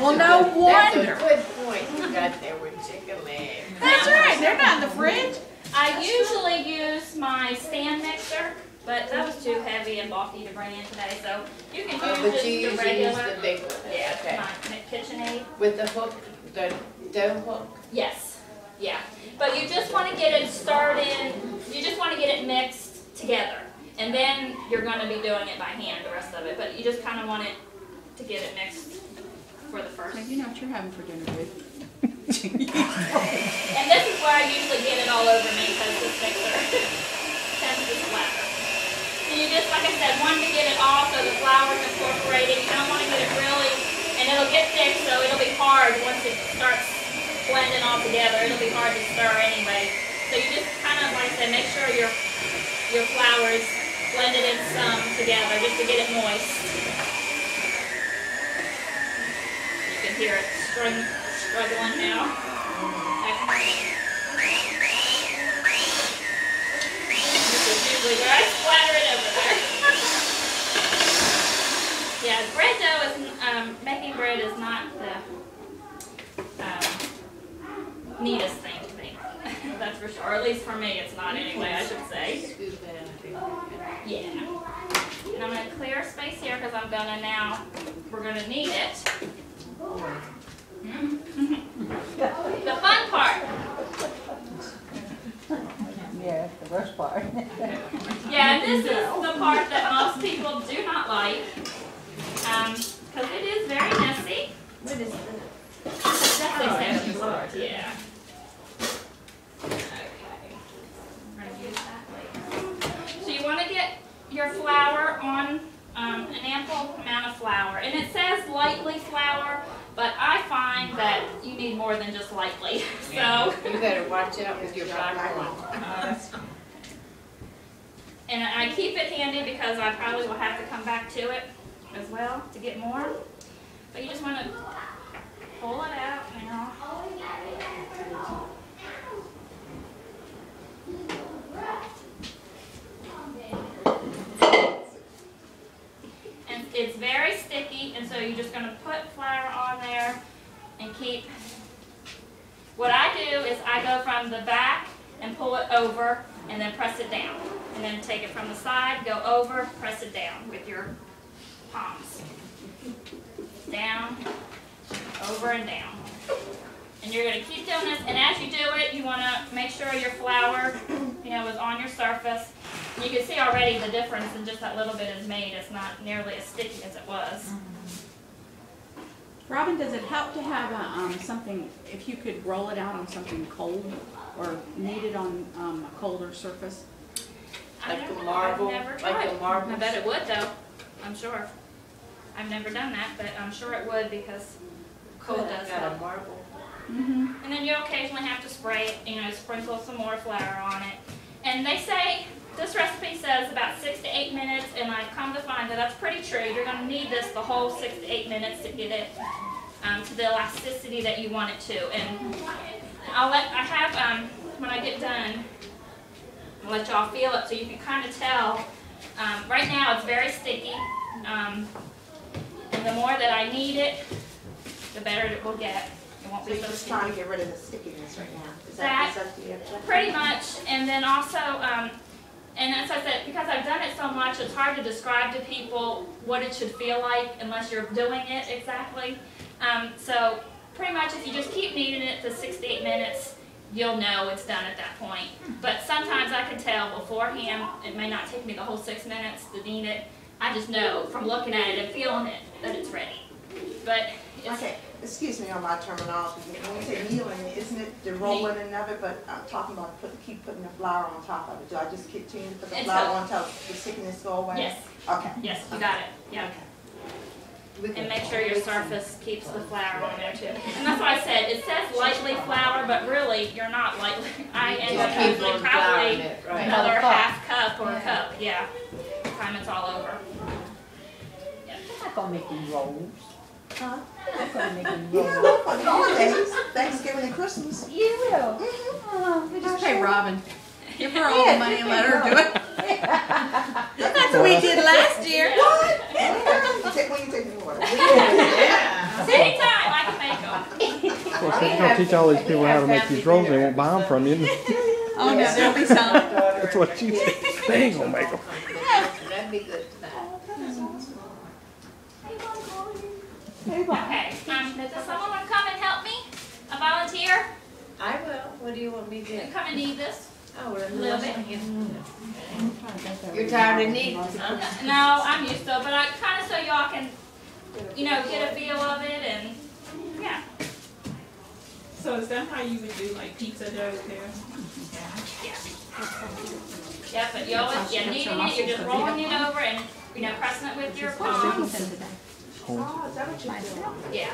Well, no wonder. That's a good point you got there with chicken legs. That's right. They're not in the fridge. I usually use my stand mixer, but that was too heavy and bulky to bring in today, so you can use But you just the usually regular. use the big one. Yeah, Okay. my KitchenAid. With the hook, the dough hook? Yes, yeah. But you just want to get it started, you just want to get it mixed together. And then you're going to be doing it by hand the rest of it, but you just kind of want it to get it mixed for the first. Now, you know what you're having for dinner, babe? And this is where I usually get it all over me because this mixer tends to splatter. And you just, like I said, want to get it all so the flour's incorporated. You don't want to get it really, and it'll get thick, so it'll be hard once it starts blending all together. It'll be hard to stir anyway. So you just kind of, like I said, make sure your flour is blended in some together just to get it moist. You can hear it struggling now. This is usually where I splatter it over there. Yeah, bread dough is, making bread is not the neatest thing to make. That's for sure. Or at least for me, it's not anyway, I should say. Yeah. And I'm going to clear space here because I'm going to now, we're going to knead it. The fun part. Yeah, the worst part. Yeah, this is the part that most people do not like. Because it is very messy. What is Definitely part, yeah. Okay. We're going to use that later. So you want to get your flour on an ample amount of flour. And it says lightly flour, but I find that you need more than just lightly. So You better watch out with your black one. and I keep it handy because I probably will have to come back to it as well to get more. But you just want to pull it out now. And it's very sticky, and so you're just going to put flour on there and keep. What I do is I go from the back and pull it over and then press it down. And then take it from the side, go over, press it down with your palms. Down, over and down. And you're going to keep doing this, and as you do it, you want to make sure your flour, is on your surface. And you can see already the difference in just that little bit is made. It's not nearly as sticky as it was. Robin, does it help to have something, if you could roll it out on something cold or knead it on a colder surface? Like a marble? I've never Like tried. a marble? I bet it would though, I'm sure. I've never done that, but I'm sure it would because cold does Got a help. marble. Mm-hmm. And then you'll occasionally have to spray it, sprinkle some more flour on it. And they say, this recipe says about 6 to 8 minutes, and I've come to find that that's pretty true. You're going to need this the whole 6 to 8 minutes to get it to the elasticity that you want it to. And when I get done, I'll let y'all feel it so you can kind of tell. Right now it's very sticky, and the more that I knead it, the better it will get. It won't So be you're so just sticky. trying to get rid of the stickiness right now. Is That- that the objective? Pretty much, and then also, and as I said, because I've done it so much, it's hard to describe to people what it should feel like unless you're doing it exactly. So pretty much if you just keep kneading it to 6 to 8 minutes, you'll know it's done at that point. But sometimes I can tell beforehand, it may not take me the whole 6 minutes to knead it. I just know from looking at it and feeling it that it's ready. But it's, Okay, excuse me on my terminology. When you say kneeling, isn't it the rolling of it? But I'm talking about keep putting the flour on top of it. Do I just continue to put the It's flour a- on until the stickiness go away? yes, Okay. yes, you got it, yeah. And make sure your surface keeps the flour on there too. And that's why I said, it says lightly flour, but really, you're not lightly. I end up Keep using on probably flouring it, right. another Another half cup or a cup, yeah, by the time it's all over. I'm not gonna make you rolls. Huh? I'm not gonna make you Yeah, rolls. for the holidays, Thanksgiving and Christmas. You will. Mm-hmm. Just pay Robin. Give her all the money and let her do it. That's what we did last year. What? When you take me to work. Yeah. Anytime, I said, you're gonna teach all these people how to make these rolls, they won't buy them from you. Oh, no, there'll be some. That's what you said. They ain't gonna make them. That'd be good tonight. Okay, does someone want to come and help me? A volunteer? I will. What do you want me to do? You come and knead this? Oh, we're a Little bit. You're tired of kneading, huh? No, I'm used to it, but I kind of so y'all can, get a feel of it and, yeah. So is that how you would do like pizza dough there? Yeah, but you always, kneading it, you're just rolling it over and, pressing it with your palms. Oh, is that what you're doing? Yeah.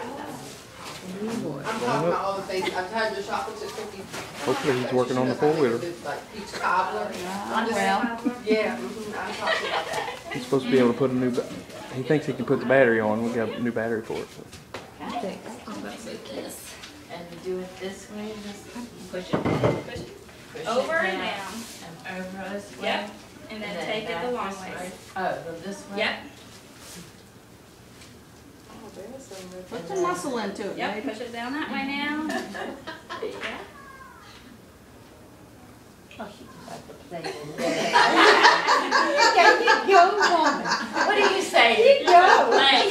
I'm talking about all the things, I'm tired of chocolates at 50. Hopefully he's working on the four-wheeler. Like peach cobbler. Well. Yeah, I'm talking about that. He's supposed to be able to put a new, he thinks he can put the battery on. We got a new battery for it. So. And you do it this way, Push it. Push it. Over and down. and over this way. Yep. And then take it back the long this way. Oh, go this way? Yep. Put some muscle into it, Yep. baby. Push it down that way now. There you go. Oh, she just like to play with it. Yeah, you go, woman. What do you say? You go. Like,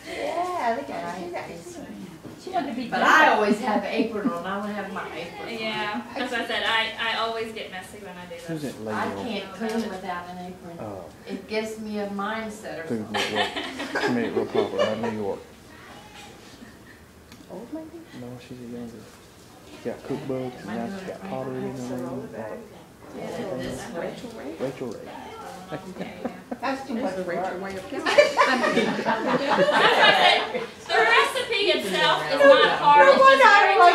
Yeah, look at her. She wanted to be. But I always have an apron on. I want to have my apron on. yeah. As I said, I always get messy when I do Who's this. that lady I on can't clean without an apron. It gives me a mindset or Food something. Network? She made it real popular out in New York. Old lady? No, she's a younger. She's got cookbooks and now she's got pottery and everything. Yeah, this way. Rachel Ray. That's too much work. As I said, the recipe itself is not hard. It's just very time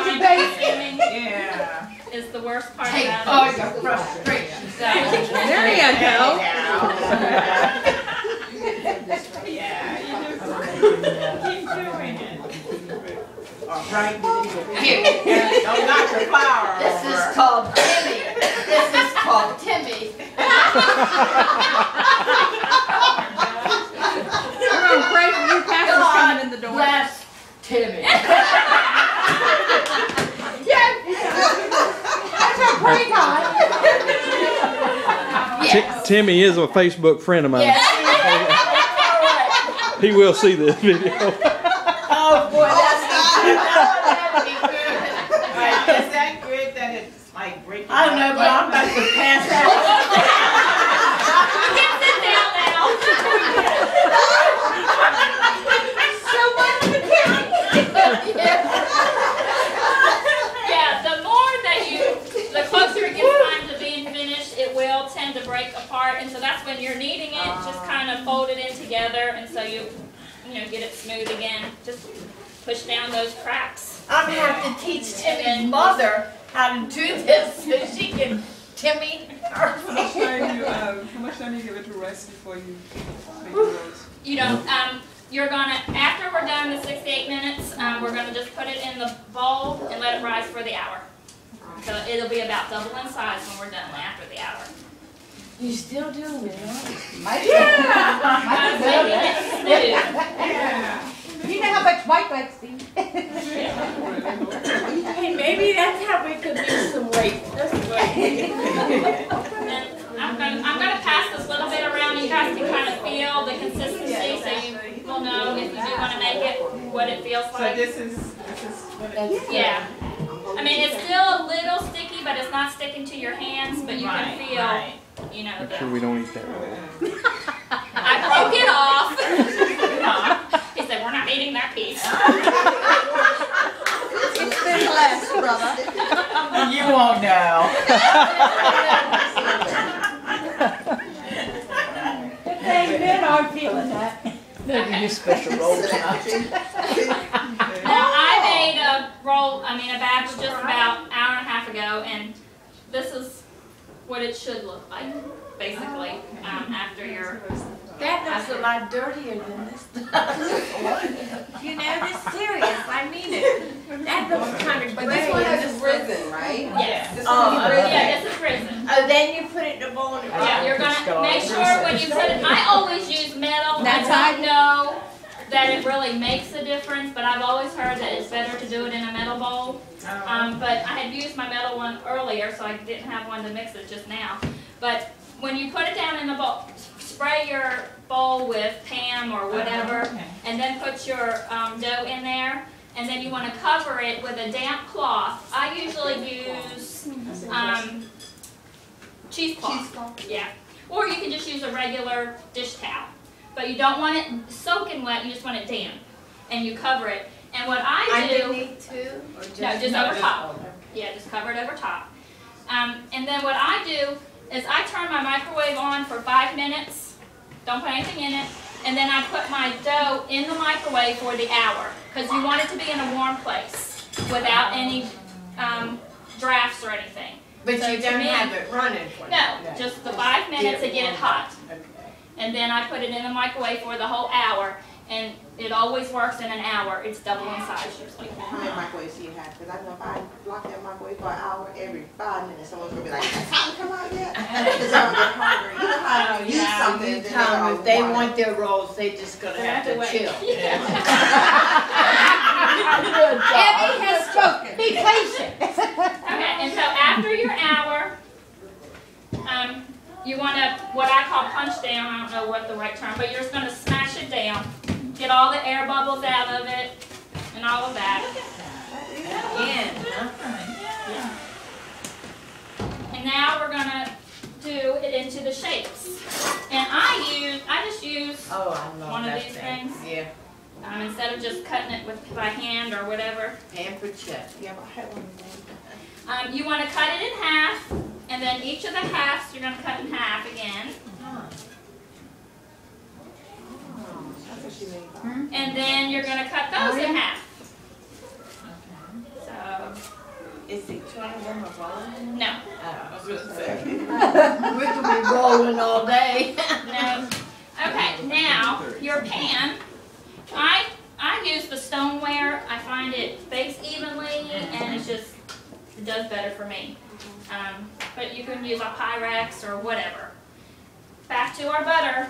consuming. Yeah. Is the worst part Take about all it. your frustrations out. There you go. Yeah, you just keep doing it. All right. Here. Don't knock your flour This over. is called Timmy. This is called Timmy. We're gonna pray for you, Pastor's coming in the door. Bless Timmy. Timmy is a Facebook friend of mine. Yes. He will see this video. Oh boy, that'd be good. Is that good that it's like breaking? I don't know, but I'm about to pass out. You can sit down now. Yeah, the closer it gets time to being finished, it will tend to break apart, and so that's when you're kneading it, just kind of fold it in together, and so you get it smooth again. Just push down those cracks. I'm gonna have to teach Timmy's mother how to do this so she can Timmy. How much time you give it to rest before you make the rolls? You're gonna, after we're done the 6 to 8 minutes, we're gonna just put it in the bowl and let it rise for the hour. So it'll be about double in size when we're done after the hour. You still doing it, huh? I'm making it smooth. Yeah. You know how much Mike likes these. Hey, maybe that's how we could lose some weight. This way. And I'm gonna pass this little bit around. You guys can kind of feel the consistency, so you will know if you do want to make it what it feels So like. this is what it Yeah. I mean, it's still a little sticky, but it's not sticking to your hands. But you can feel, Make sure we don't eat that roll. I broke it off. He said, "We're not eating that piece." It's been blessed, brother. You won't know. Hey, men aren't feeling that. Now, I made a batch just about an hour and a half ago, and this is what it should look like, basically, after your. That looks a lot dirtier than this stuff. This serious. I mean it. That looks kind of But gray. this one has risen, right? Yes. This Oh, one is risen. Yeah, this is risen. Oh, then you put it in the bowl and Yeah, you're gonna make sure when you put it. I always use metal. That's I don't know that it really makes a difference, but I've always heard that it's better to do it in a metal bowl. But I had used my metal one earlier, so I didn't have one to mix it just now. But when you put it down in the bowl, spray your bowl with Pam or whatever, and then put your dough in there, and then you want to cover it with a damp cloth. I usually use cheesecloth. Yeah. Or you can just use a regular dish towel. But you don't want it soaking wet, you just want it damp. And you cover it. And what I do... Underneath too? Or just over top. Yeah, just cover it over top. And then what I do is I turn my microwave on for 5 minutes. Don't put anything in it. And then I put my dough in the microwave for the hour. Because you want it to be in a warm place without any drafts or anything. But So you to don't me- have it running for No, just the 5 minutes to get it hot. Okay. And then I put it in the microwave for the whole hour. And it always works in an hour. It's double in size usually. How many microwaves do you have? Because I know if I block that microwave for an hour, every 5 minutes, someone's going to be like, has something come out yet? Because I'm get hungry. You know how you use something, You then tell them if they want want their rolls, they just gonna have to wait. chill. Abby has spoken. Be patient. Okay, and so after your hour, you want to, what I call punch down, I don't know what the right term, but you're just going to smash it down, get all the air bubbles out of it, and all of that. Again, huh? And now we're going to do it into the shapes. And I just use, Oh, I love One of that these thing. things? Yeah, instead of just cutting it by hand or whatever, pampered chef. Yeah, but I had one of them. you want to cut it in half, and then each of the halves you're going to cut in half again. That's what she made. And then you're going to cut those in half. So, Is each one of them a roll? no. I was gonna say. We could be rolling all day. No. Okay, now your pan. I use the stoneware. I find it bakes evenly and it does better for me. But you can use a Pyrex or whatever. Back to our butter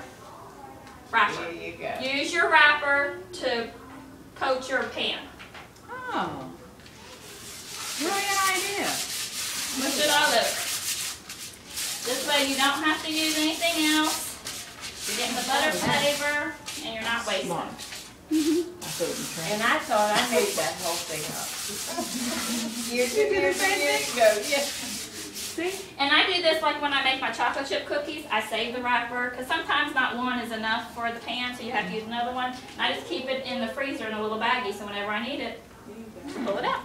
wrapper. There you go. Use your wrapper to coat your pan. Oh. Brilliant idea. Push it all over. This way you don't have to use anything else. You're getting the butter flavor and you're not wasting. And I thought I made that whole thing up. Years ago, yeah. See? And I do this like when I make my chocolate chip cookies. I save the wrapper because sometimes not one is enough for the pan, so you have to use another one. And I just keep it in the freezer in a little baggie, so whenever I need it, pull it out.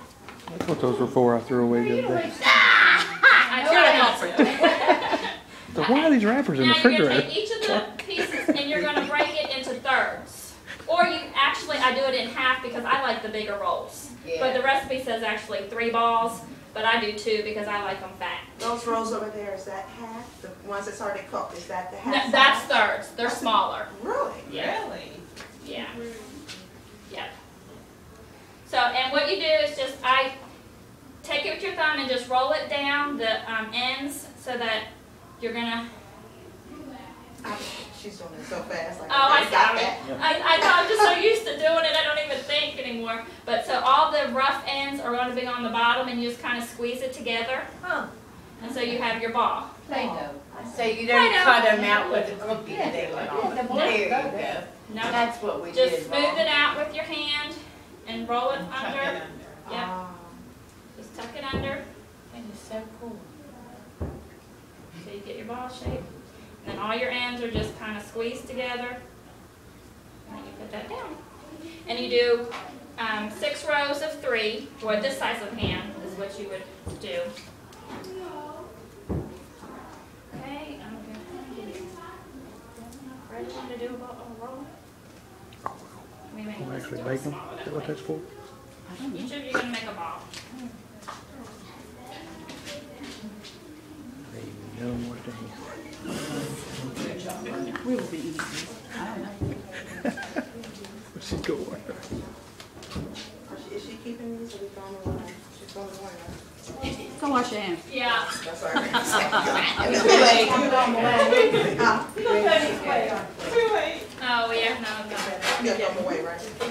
That's what those were for. I threw away the other day. I try not to. So why are these wrappers in the Now you're going to refrigerator? take each of the pieces and you're going to break it into thirds. Or I do it in half because I like the bigger rolls. Yeah. But the recipe says actually 3 balls, but I do 2 because I like them fat. Those rolls over there, is that half? The ones that's already cooked, is that the half? No, that's thirds. They're smaller. Really? Yeah. Really? Yeah. Yep. So, and what you do is I take it with your thumb and just roll it down the ends so that you're going to... She's doing it so fast. Like, Oh, I got sorry. that. I'm just so used to doing it, I don't even think anymore. But so all the rough ends are going to be on the bottom, and you just kind of squeeze it together, Huh. and so you have your ball. Play-Doh. So you don't Play-Doh. cut them out with a cookie Yeah, thing on yeah, the them. boys There you go go. there. No, That's what we just did smooth wrong. it out with your hand and roll it Tuck it under. under. Yep, Ah. just tuck it under, And it's so cool. so you get your ball shape. And then all your ends are just kind of squeezed together. And then you put that down. And you do 6 rows of 3, or this size of hand is what you would do. Okay, I'm going to ready to do a roll. We make We'll this actually to bake a them. smaller Is that what that's for? Each of you are going to make a ball. No more things. We will be eating this. I don't know. Where's she going? Is she keeping these or we throwing them away? She's throwing them away, right? Go wash your hands. Yeah. That's all right. Too late. Oh, yeah, no. stepped on the way, right?